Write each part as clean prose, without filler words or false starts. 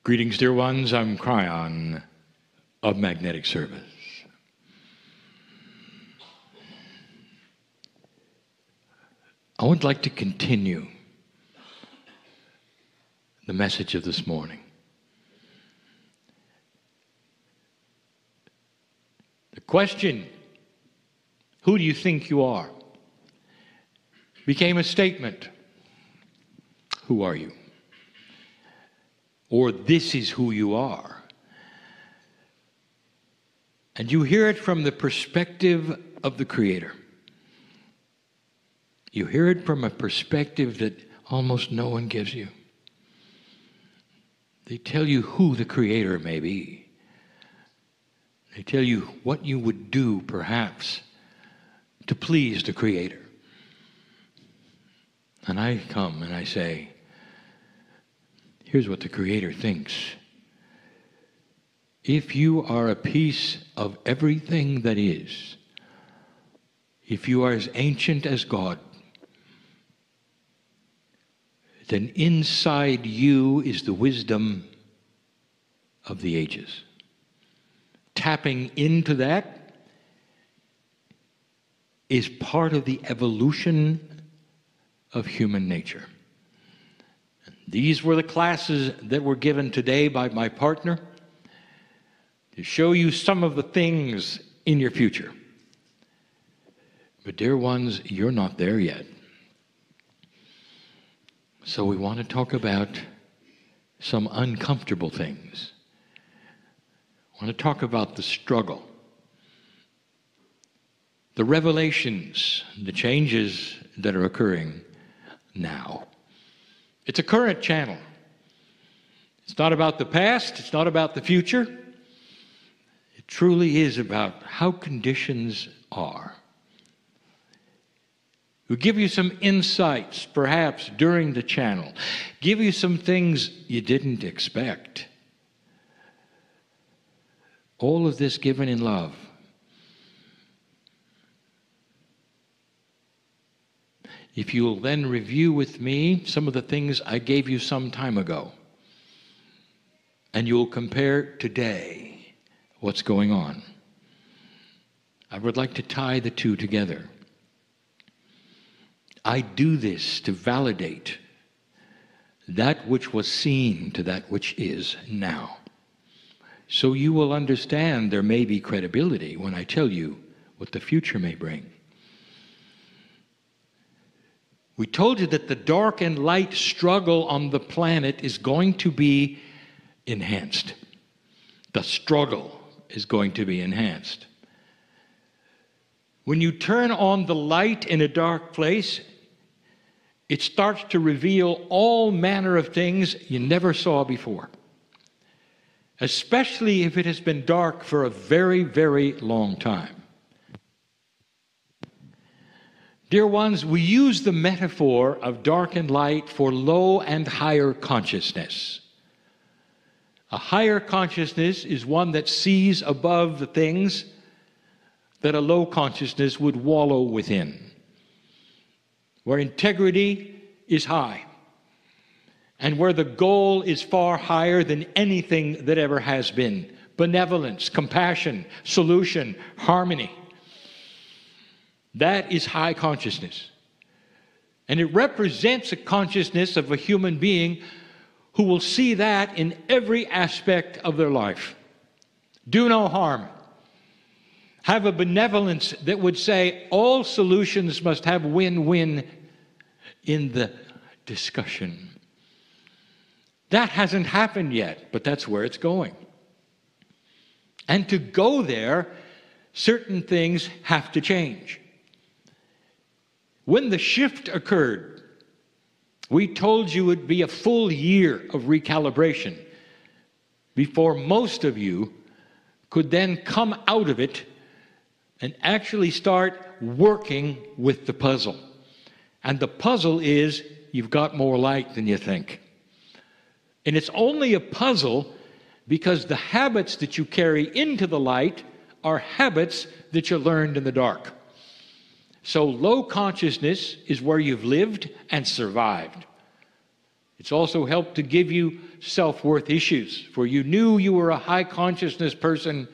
Greetings, dear ones. I'm Kryon of Magnetic Service. I would like to continue the message of this morning. The question, who do you think you are, became a statement. Who are you? Or this is who you are. And you hear it from the perspective of the Creator. You hear it from a perspective that almost no one gives you. They tell you who the Creator may be. They tell you what you would do, perhaps, to please the Creator. And I come and I say, here's what the Creator thinks. If you are a piece of everything that is, if you are as ancient as God, then inside you is the wisdom of the ages. Tapping into that is part of the evolution of human nature. These were the classes that were given today by my partner to show you some of the things in your future. But dear ones, you're not there yet. So we want to talk about some uncomfortable things. I want to talk about the struggle, the revelations, the changes that are occurring now. It's a current channel. It's not about the past. It's not about the future. It truly is about how conditions are. We'll give you some insights, perhaps, during the channel. Give you some things you didn't expect. All of this given in love. If you'll then review with me some of the things I gave you some time ago, and you'll compare today what's going on. I would like to tie the two together. I do this to validate that which was seen to that which is now. So you will understand there may be credibility when I tell you what the future may bring. We told you that the dark and light struggle on the planet is going to be enhanced. The struggle is going to be enhanced. When you turn on the light in a dark place, it starts to reveal all manner of things you never saw before. Especially if it has been dark for a very, very long time. Dear ones, we use the metaphor of dark and light for low and higher consciousness. A higher consciousness is one that sees above the things that a low consciousness would wallow within. Where integrity is high, and where the goal is far higher than anything that ever has been. Benevolence, compassion, solution, harmony. That is high consciousness. And it represents a consciousness of a human being who will see that in every aspect of their life. Do no harm. Have a benevolence that would say all solutions must have win-win in the discussion. That hasn't happened yet, but that's where it's going. And to go there, certain things have to change. When the shift occurred, we told you it would be a full year of recalibration before most of you could then come out of it and actually start working with the puzzle. And the puzzle is you've got more light than you think. And it's only a puzzle because the habits that you carry into the light are habits that you learned in the dark. So low consciousness is where you've lived and survived. It's also helped to give you self-worth issues, for you knew you were a high consciousness person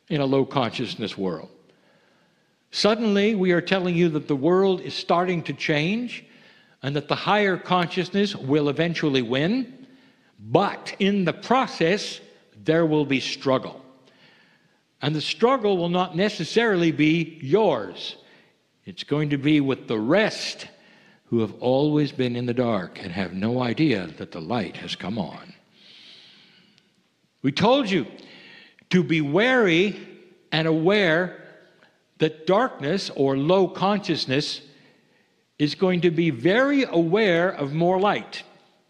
in a low consciousness world. Suddenly, we are telling you that the world is starting to change and that the higher consciousness will eventually win, but in the process, there will be struggle. And the struggle will not necessarily be yours. It's going to be with the rest who have always been in the dark and have no idea that the light has come on. We told you to be wary and aware that darkness or low consciousness is going to be very aware of more light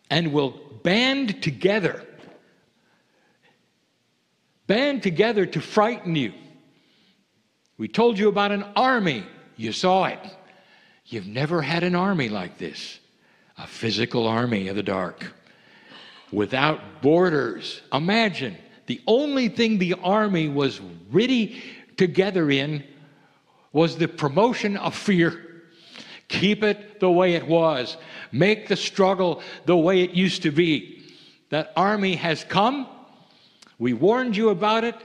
and will band together to frighten you. We told you about an army. You saw it. You've never had an army like this, a physical army of the dark, without borders. Imagine, the only thing the army was really together in was the promotion of fear. Keep it the way it was. Make the struggle the way it used to be. That army has come. We warned you about it.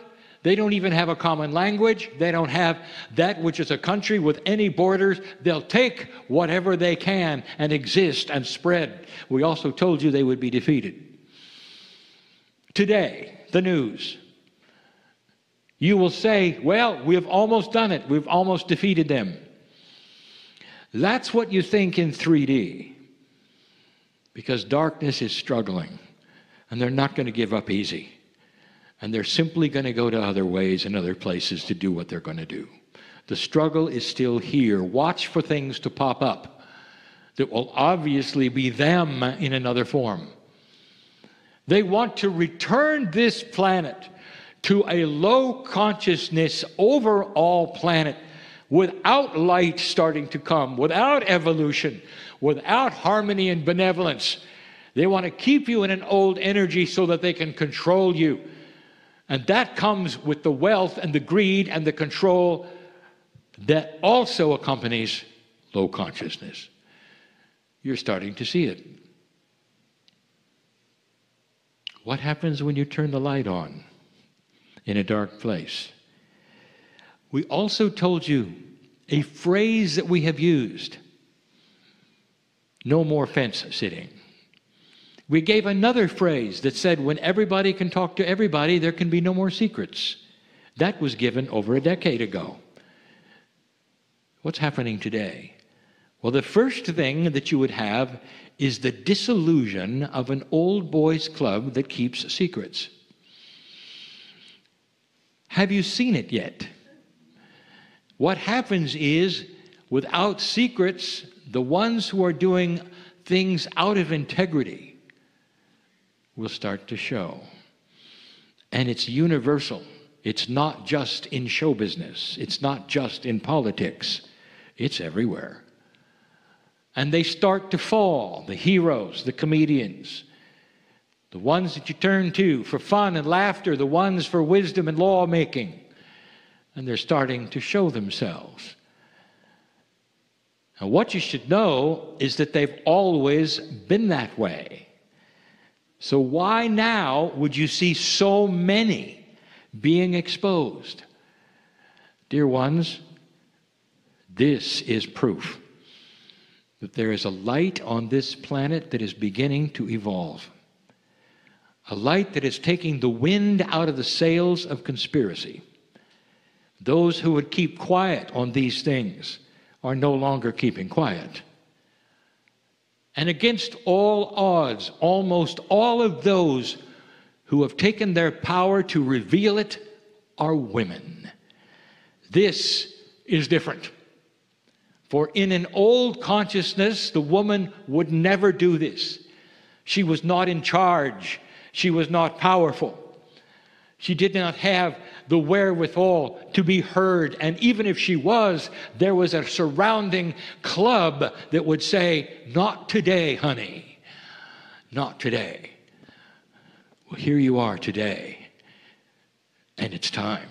They don't even have a common language. They don't have that which is a country with any borders. They'll take whatever they can and exist and spread. We also told you they would be defeated. Today, the news. You will say, well, we've almost done it. We've almost defeated them. That's what you think in 3D. Because darkness is struggling. And they're not going to give up easy. And they're simply going to go to other ways and other places to do what they're going to do. The struggle is still here. Watch for things to pop up that will obviously be them in another form. They want to return this planet to a low consciousness overall planet without light starting to come, without evolution, without harmony and benevolence. They want to keep you in an old energy so that they can control you. And that comes with the wealth and the greed and the control that also accompanies low consciousness. You're starting to see it. What happens when you turn the light on in a dark place? We also told you a phrase that we have used. No more fence sitting. We gave another phrase that said when everybody can talk to everybody, there can be no more secrets. That was given over a decade ago. What's happening today? Well, the first thing that you would have is the disillusion of an old boys club that keeps secrets. Have you seen it yet? What happens is, without secrets, the ones who are doing things out of integrity will start to show. And it's universal. It's not just in show business. It's not just in politics. It's everywhere. And they start to fall, the heroes, the comedians, the ones that you turn to for fun and laughter, the ones for wisdom and lawmaking. And they're starting to show themselves. Now, what you should know is that they've always been that way. So why now would you see so many being exposed? Dear ones, this is proof that there is a light on this planet that is beginning to evolve. A light that is taking the wind out of the sails of conspiracy. Those who would keep quiet on these things are no longer keeping quiet. And against all odds, almost all of those who have taken their power to reveal it are women. This is different. For in an old consciousness, the woman would never do this. She was not in charge. She was not powerful. She did not have the wherewithal to be heard. And even if she was, there was a surrounding club that would say, not today, honey. Not today. Well, here you are today. And it's time.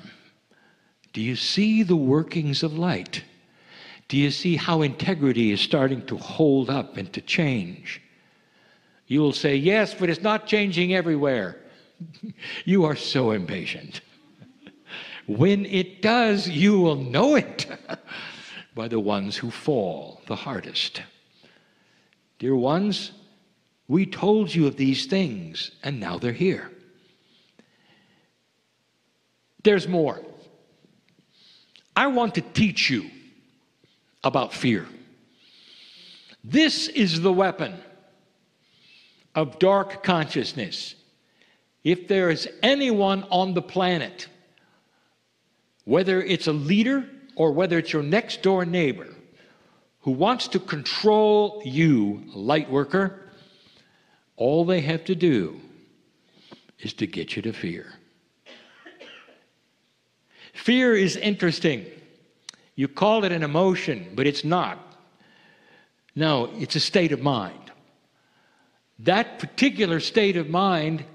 Do you see the workings of light? Do you see how integrity is starting to hold up and to change? You will say, yes, but it's not changing everywhere. You are so impatient. When it does, you will know it by the ones who fall the hardest. Dear ones, we told you of these things, and now they're here. There's more. I want to teach you about fear. This is the weapon of dark consciousness. If there is anyone on the planet, whether it's a leader or whether it's your next door neighbor, who wants to control you, light worker, all they have to do is to get you to fear. Fear is interesting. You call it an emotion, but it's not. No, it's a state of mind. That particular state of mind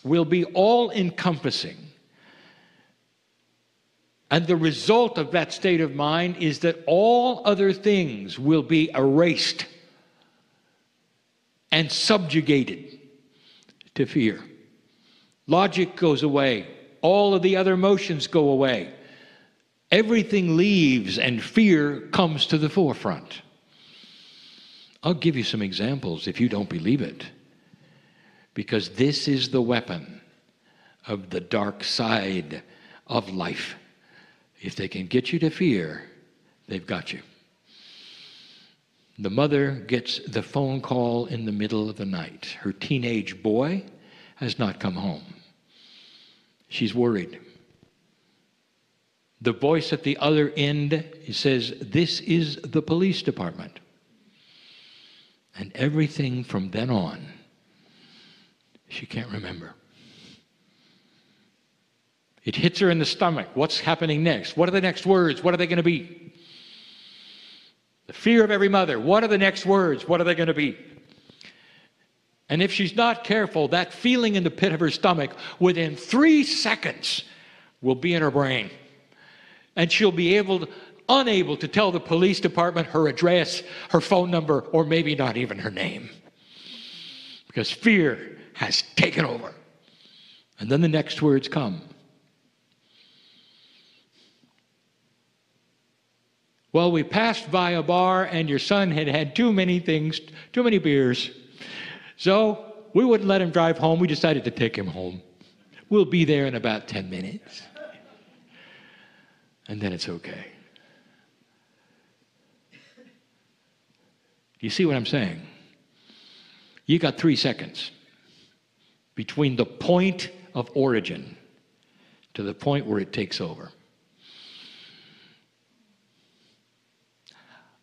will be all-encompassing. And the result of that state of mind is that all other things will be erased and subjugated to fear. Logic goes away. All of the other emotions go away. Everything leaves and fear comes to the forefront. I'll give you some examples if you don't believe it. Because this is the weapon of the dark side of life. If they can get you to fear, they've got you. The mother gets the phone call in the middle of the night. Her teenage boy has not come home. She's worried. The voice at the other end says, "This is the police department." And everything from then on, she can't remember. It hits her in the stomach. What's happening next? What are the next words? What are they going to be? The fear of every mother. What are the next words? What are they going to be? And if she's not careful, that feeling in the pit of her stomach within 3 seconds will be in her brain. And she'll be unable to tell the police department her address, her phone number, or maybe not even her name. Because fear has taken over. And then the next words come. Well, we passed by a bar and your son had had too many beers. So we wouldn't let him drive home. We decided to take him home. We'll be there in about 10 minutes. And then it's okay. Do you see what I'm saying? You got 3 seconds between the point of origin to the point where it takes over.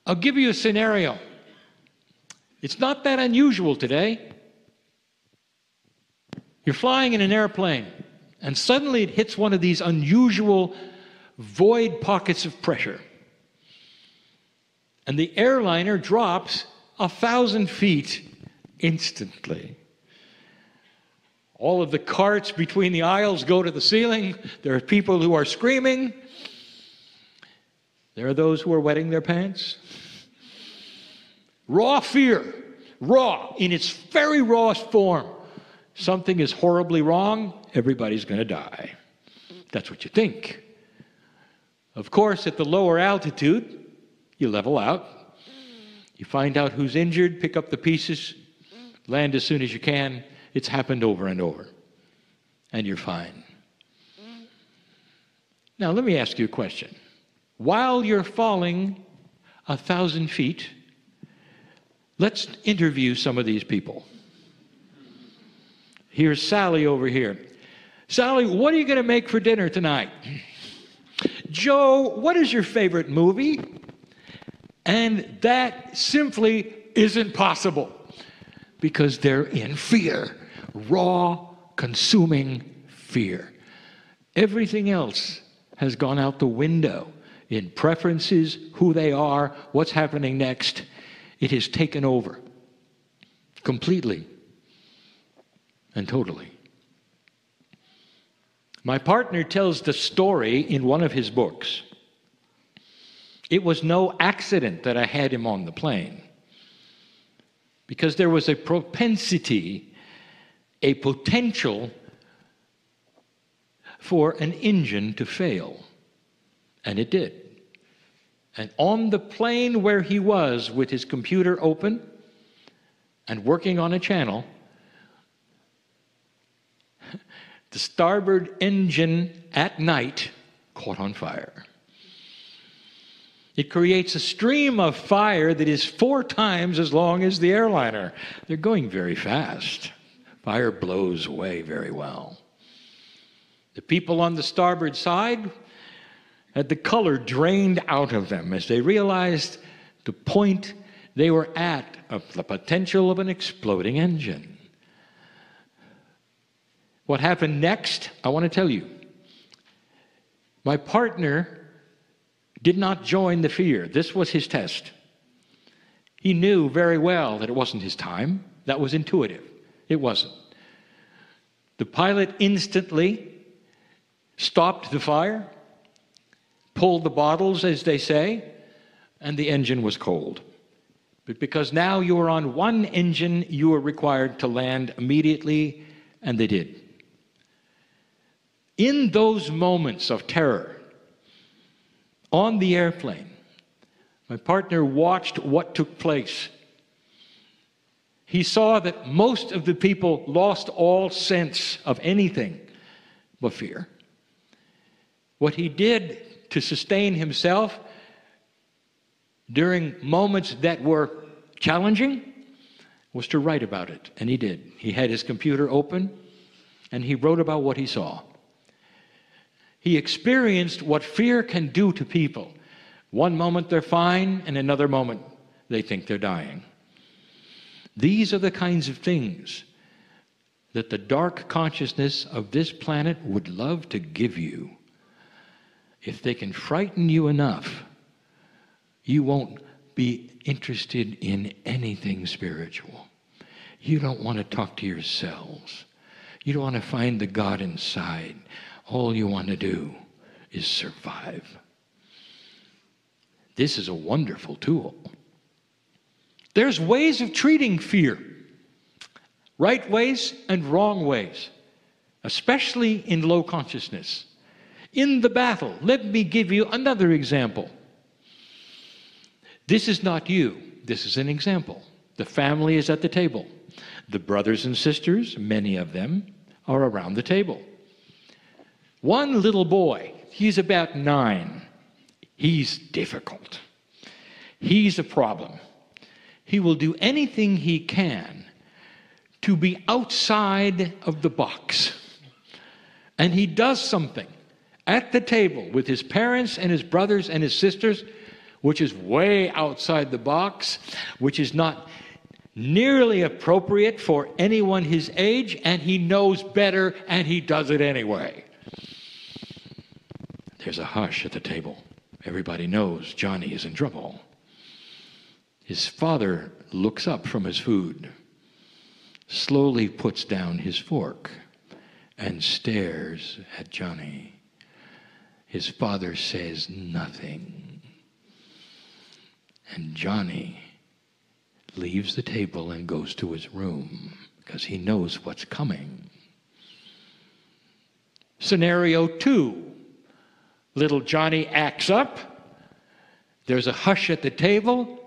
I'll give you a scenario. It's not that unusual today. You're flying in an airplane, and suddenly it hits one of these unusual void pockets of pressure. And the airliner drops 1,000 feet instantly. All of the carts between the aisles go to the ceiling. There are people who are screaming. There are those who are wetting their pants. Raw fear, raw in its very rawest form. Something is horribly wrong, everybody's going to die. That's what you think. Of course, at the lower altitude, you level out. You find out who's injured, pick up the pieces, land as soon as you can. It's happened over and over. And you're fine. Now, let me ask you a question. While you're falling 1,000 feet, let's interview some of these people. Here's Sally over here. Sally, what are you going to make for dinner tonight? Joe, what is your favorite movie? And that simply isn't possible because they're in fear, raw, consuming fear. Everything else has gone out the window in preferences, who they are, what's happening next. It has taken over completely and totally. My partner tells the story in one of his books. It was no accident that I had him on the plane, because there was a propensity, a potential for an engine to fail. And it did. And on the plane where he was with his computer open and working on a channel, the starboard engine at night caught on fire. It creates a stream of fire that is 4 times as long as the airliner. They're going very fast. Fire blows away very well. The people on the starboard side had the color drained out of them as they realized the point they were at of the potential of an exploding engine. What happened next, I want to tell you. My partner did not join the fear. This was his test. He knew very well that it wasn't his time. That was intuitive. It wasn't. The pilot instantly stopped the fire, pulled the bottles, as they say, and the engine was cold. But because now you were on one engine, you were required to land immediately, and they did. In those moments of terror, on the airplane, my partner watched what took place. He saw that most of the people lost all sense of anything but fear. What he did to sustain himself during moments that were challenging was to write about it, and he did. He had his computer open, and he wrote about what he saw. He experienced what fear can do to people. One moment they're fine, and another moment they think they're dying. These are the kinds of things that the dark consciousness of this planet would love to give you. If they can frighten you enough, you won't be interested in anything spiritual. You don't want to talk to yourselves. You don't want to find the God inside. All you want to do is survive. This is a wonderful tool. There's ways of treating fear. Right ways and wrong ways, especially in low consciousness. In the battle, let me give you another example. This is not you. This is an example. The family is at the table. The brothers and sisters, many of them, are around the table. One little boy, he's about 9. He's difficult. He's a problem. He will do anything he can to be outside of the box. And he does something at the table with his parents and his brothers and his sisters, which is way outside the box, which is not nearly appropriate for anyone his age, and he knows better, and he does it anyway. There's a hush at the table. Everybody knows Johnny is in trouble. His father looks up from his food, slowly puts down his fork, and stares at Johnny. His father says nothing. And Johnny leaves the table and goes to his room because he knows what's coming. Scenario 2. Little Johnny acts up. There's a hush at the table,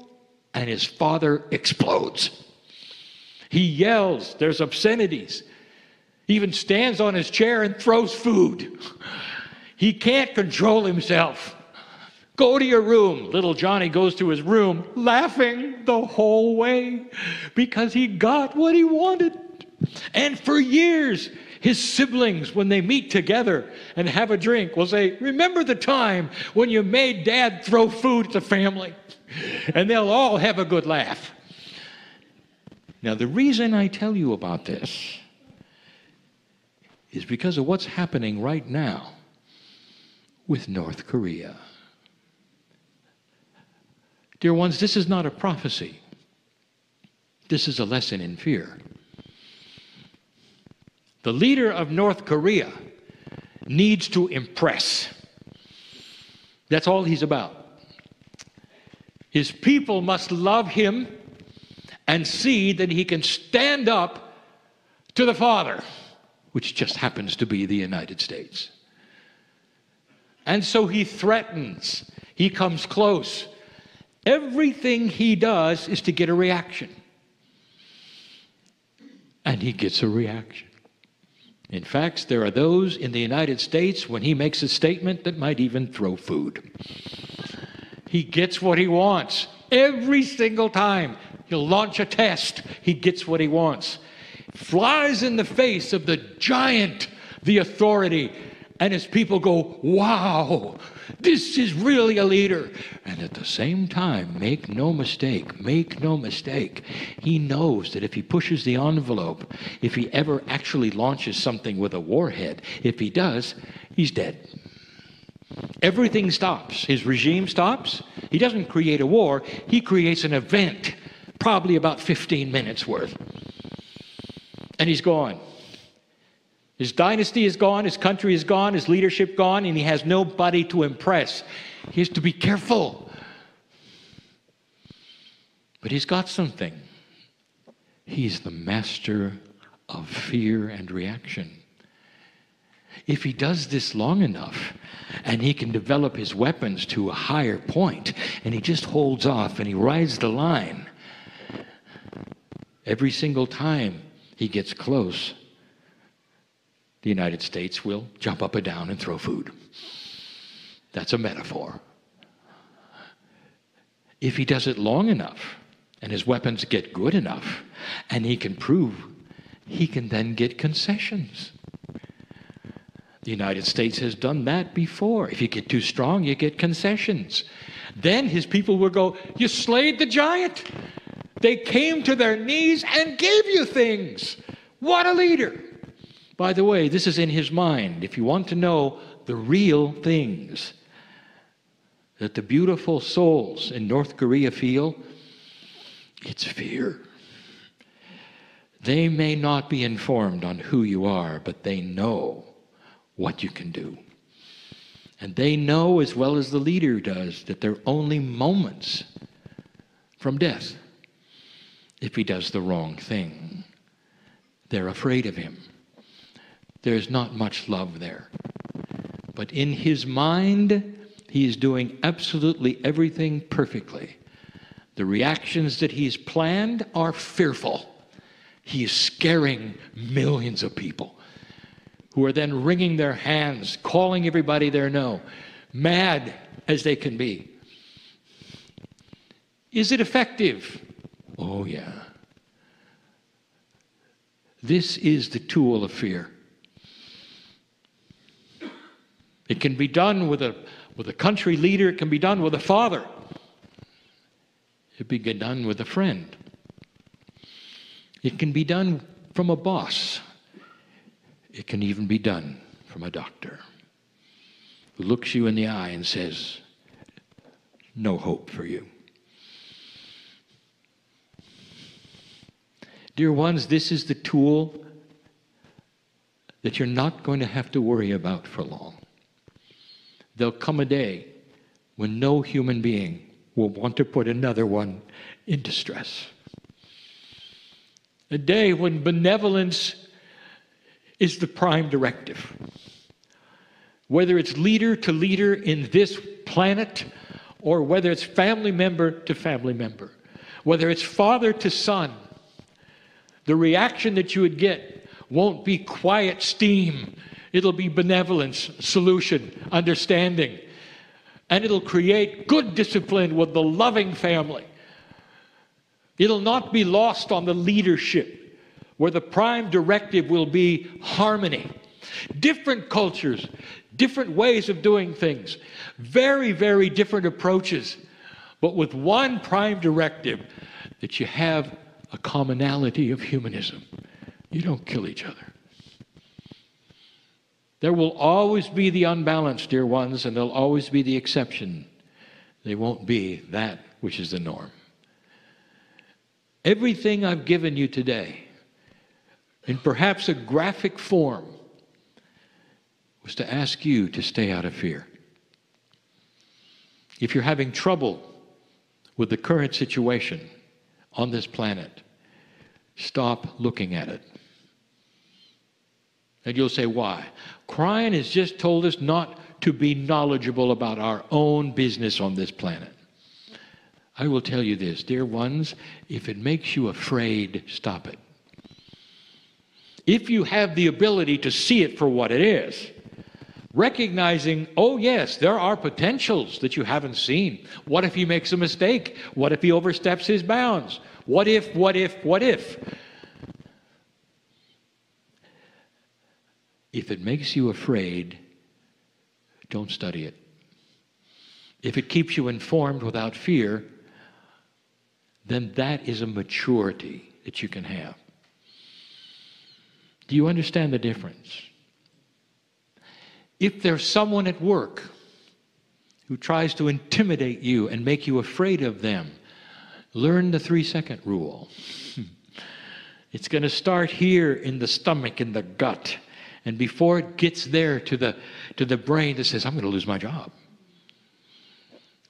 and his father explodes. He yells. There's obscenities. He even stands on his chair and throws food. He can't control himself. Go to your room. Little Johnny goes to his room laughing the whole way because he got what he wanted. And for years, his siblings, when they meet together and have a drink, will say, "Remember the time when you made Dad throw food at the family?" And they'll all have a good laugh. Now, the reason I tell you about this is because of what's happening right now with North Korea. Dear ones, this is not a prophecy. This is a lesson in fear. The leader of North Korea needs to impress. That's all he's about. His people must love him and see that he can stand up to the Father, which just happens to be the United States. And so he threatens. He comes close. Everything he does is to get a reaction. And he gets a reaction. In fact, there are those in the United States, when he makes a statement, that might even throw food. He gets what he wants. Every single time he'll launch a test, he gets what he wants. Flies in the face of the giant, the authority, and his people go, wow, this is really a leader. And at the same time, make no mistake, he knows that if he pushes the envelope, if he ever actually launches something with a warhead, if he does, he's dead. Everything stops. His regime stops. He doesn't create a war. He creates an event, probably about 15 minutes worth. And he's gone. His dynasty is gone, his country is gone, his leadership gone, and he has nobody to impress. He has to be careful. But he's got something. He's the master of fear and reaction. If he does this long enough, and he can develop his weapons to a higher point, and he just holds off and he rides the line, every single time he gets close, the United States will jump up and down and throw food. That's a metaphor. If he does it long enough, and his weapons get good enough, and he can prove, he can then get concessions. The United States has done that before. If you get too strong, you get concessions. Then his people will go, you slayed the giant. They came to their knees and gave you things. What a leader. By the way, this is in his mind. If you want to know the real things that the beautiful souls in North Korea feel, it's fear. They may not be informed on who you are, but they know what you can do. And they know, as well as the leader does, that they're only moments from death if he does the wrong thing. They're afraid of him. There's not much love there. But in his mind, he is doing absolutely everything perfectly. The reactions that he's planned are fearful. He is scaring millions of people who are then wringing their hands, calling everybody they know, mad as they can be. Is it effective? Oh, yeah. This is the tool of fear. It can be done with a country leader. It can be done with a father. It can be done with a friend. It can be done from a boss. It can even be done from a doctor who looks you in the eye and says, no hope for you. Dear ones, this is the tool that you're not going to have to worry about for long. There'll come a day when no human being will want to put another one in distress. A day when benevolence is the prime directive. Whether it's leader to leader in this planet, or whether it's family member to family member, whether it's father to son, the reaction that you would get won't be quiet steam. It'll be benevolence, solution, understanding. And it'll create good discipline with the loving family. It'll not be lost on the leadership, where the prime directive will be harmony. Different cultures, different ways of doing things, very, very different approaches, but with one prime directive, that you have a commonality of humanism. You don't kill each other. There will always be the unbalanced, dear ones, and there'll always be the exception. They won't be that which is the norm. Everything I've given you today, in perhaps a graphic form, was to ask you to stay out of fear. If you're having trouble with the current situation, on this planet, stop looking at it. And you'll say, why? Kryon has just told us not to be knowledgeable about our own business on this planet. I will tell you this, dear ones, if it makes you afraid, stop it. If you have the ability to see it for what it is, recognizing, oh yes, there are potentials that you haven't seen. What if he makes a mistake? What if he oversteps his bounds? What if? If it makes you afraid, don't study it. If it keeps you informed without fear, then that is a maturity that you can have. Do you understand the difference? If there's someone at work who tries to intimidate you and make you afraid of them, learn the 3-second rule. It's going to start here in the stomach, in the gut. And before it gets there to the brain that says, I'm going to lose my job.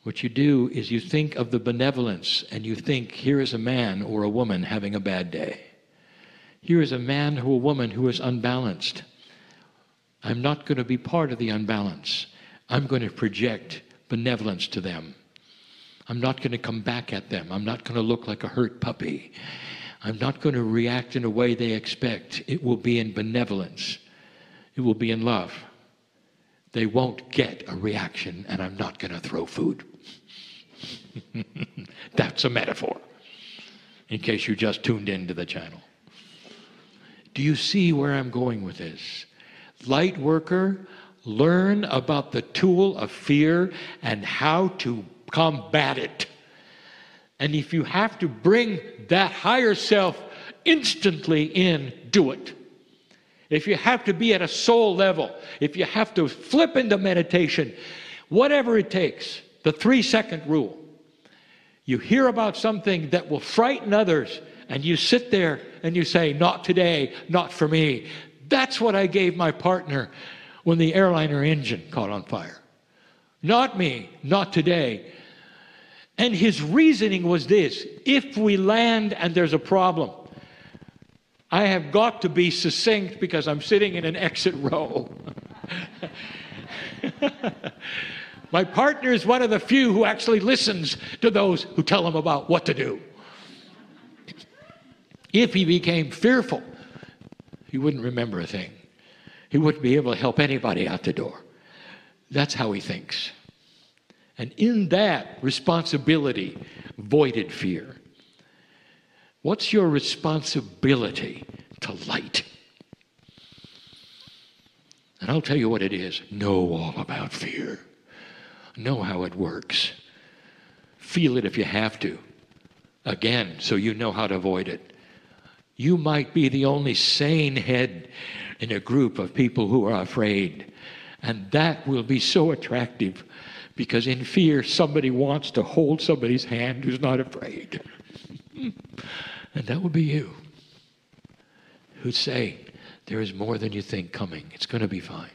What you do is you think of the benevolence and you think, here is a man or a woman having a bad day. Here is a man or a woman who is unbalanced. I'm not going to be part of the unbalance. I'm going to project benevolence to them. I'm not going to come back at them. I'm not going to look like a hurt puppy. I'm not going to react in a way they expect. It will be in benevolence. It will be in love. They won't get a reaction, and I'm not going to throw food. That's a metaphor, in case you just tuned into the channel. Do you see where I'm going with this? Light worker, learn about the tool of fear and how to combat it. And if you have to bring that higher self instantly in, do it. If you have to be at a soul level, if you have to flip into meditation, whatever it takes, the 3-second rule. You hear about something that will frighten others, and you sit there and you say, not today, not for me. That's what I gave my partner when the airliner engine caught on fire. Not me, not today. And his reasoning was this: if we land and there's a problem, I have got to be succinct because I'm sitting in an exit row. My partner is one of the few who actually listens to those who tell him about what to do. If he became fearful, he wouldn't remember a thing. He wouldn't be able to help anybody out the door. That's how he thinks. And in that, responsibility voided fear. What's your responsibility to light? And I'll tell you what it is. Know all about fear. Know how it works. Feel it if you have to. Again, so you know how to avoid it. You might be the only sane head in a group of people who are afraid. And that will be so attractive, because in fear, somebody wants to hold somebody's hand who's not afraid. And that would be you, who'd say, there is more than you think coming. It's going to be fine.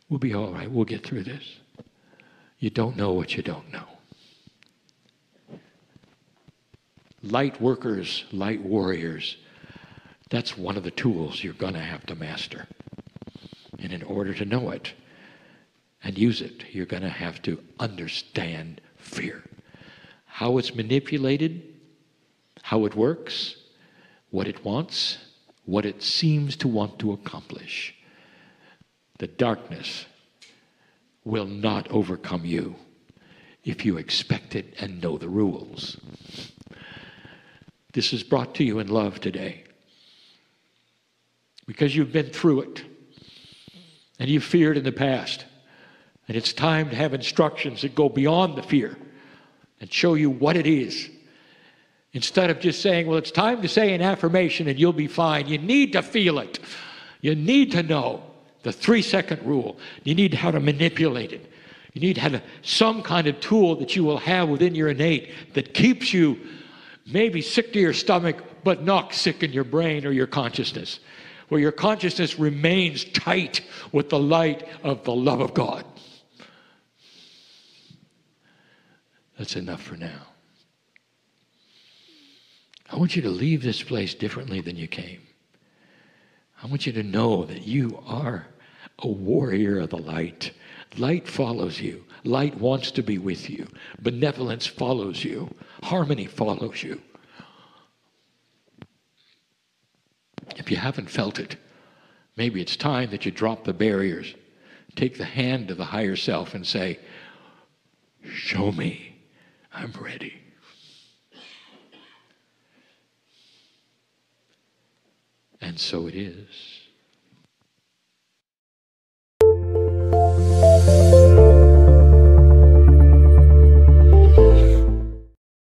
We'll be all right. We'll get through this. You don't know what you don't know. Light workers, light warriors, that's one of the tools you're going to have to master. And in order to know it and use it, you're going to have to understand fear. How it's manipulated, how it works, what it wants, what it seems to want to accomplish. The darkness will not overcome you if you expect it and know the rules. This is brought to you in love today, because you've been through it and you've feared in the past. And it's time to have instructions that go beyond the fear and show you what it is. Instead of just saying, well, it's time to say an affirmation and you'll be fine. You need to feel it. You need to know the 3-second rule. You need how to manipulate it. You need to have some kind of tool that you will have within your innate that keeps you maybe sick to your stomach, but not sick in your brain or your consciousness, where your consciousness remains tight with the light of the love of God. That's enough for now. I want you to leave this place differently than you came. I want you to know that you are a warrior of the light. Light follows you. Light wants to be with you. Benevolence follows you. Harmony follows you. If you haven't felt it, maybe it's time that you drop the barriers. Take the hand of the higher self and say, show me, I'm ready. And so it is.